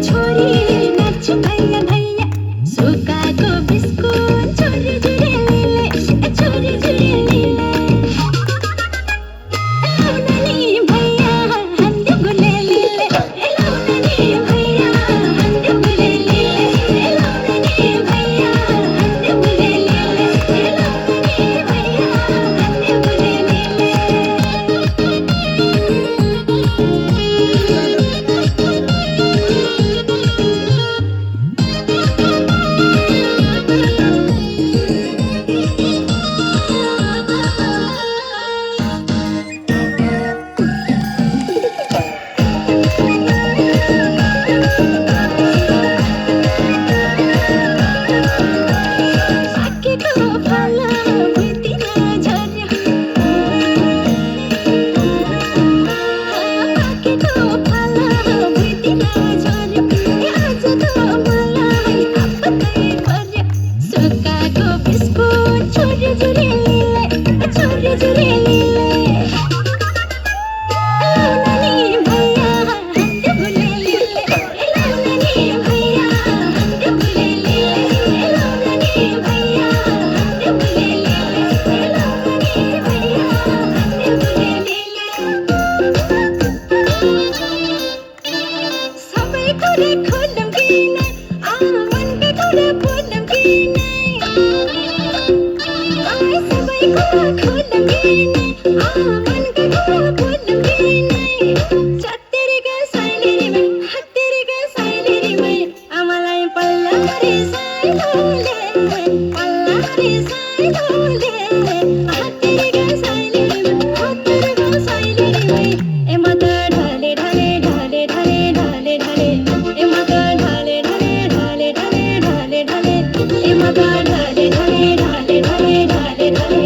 छोरी नाच्छ भैया भैया सुकाएको बिस्कुट छोरी जुरेलीले छोरी जुरेलीले लाउनानी भैया हान्दियो गुलेलीले लाउनानी भैया हान्दियो गुलेलीले लाउनानी भैया हान्दियो गुलेलीले लाउनानी भैया हान्दियो गुलेलीले पाकेको फल भुइँतिर झर्यो पाकेको फल भुइँतिर झर्यो आज त मलाई आपत्ति पर्यो सुकाएको बिस्कुट छोरी जुरेलीले छोरी जुरेलीले लाउनानी भैया हान्दियो गुलेलीले लाउनानी भैया हान्दियो गुलेलीले लाउनानी भैया हान्दियो गुलेलीले लाउनानी भैया हान्दियो गुलेलीले सबै कुरा खोलौँ कि नै मनका कुरा बोलौँ कि नै सबै कुरा खोलौँ कि नै मनका कुरा बोलौँ कि नै चत्तेरीका साइलेरीमै हत्तेरीका साइलेरीमै आमालाई पल्ला रिसाइलोले पल्ला रिसाइलोले हत्तेरीका साइलेरीमै हत्तेरीका साइलेरीमै ए म त ढले ढले ढले ढले ढले ढले ए म त ढले ढले ढले ढले ढले ढले ए म त ढले ढले ढले ढले ढले ढले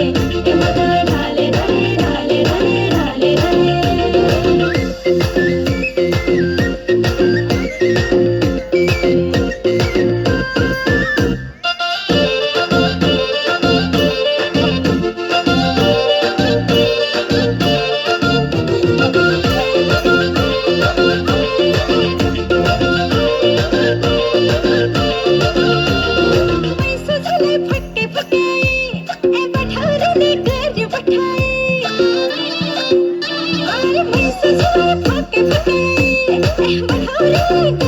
ए म त ढले ढले ढले ढले ढले ढले पैसा झले फक्के फक्काए ए बठौरीले गर्यो बठाए अरे पैसा झले फक्के फक्काए ए बठौरीले